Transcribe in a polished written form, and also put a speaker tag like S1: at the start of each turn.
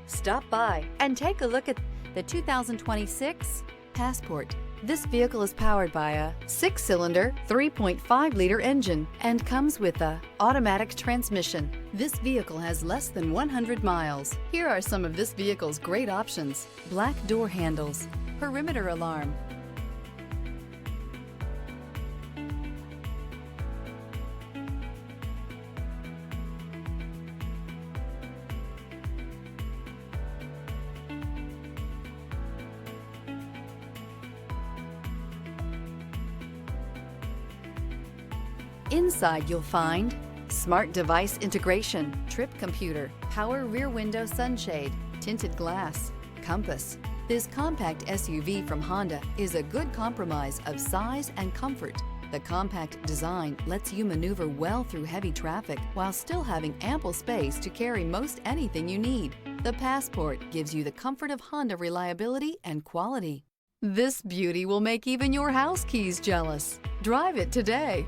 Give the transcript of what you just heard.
S1: Stop by and take a look at the 2026 Passport. This vehicle is powered by a 6-cylinder, 3.5-liter engine and comes with a automatic transmission. This vehicle has less than 100 miles. Here are some of this vehicle's great options: black door handles, perimeter alarm, Inside you'll find smart device integration, trip computer, power rear window sunshade, tinted glass, compass. This compact SUV from Honda is a good compromise of size and comfort. The compact design lets you maneuver well through heavy traffic while still having ample space to carry most anything you need. The Passport gives you the comfort of Honda reliability and quality. This beauty will make even your house keys jealous. Drive it today.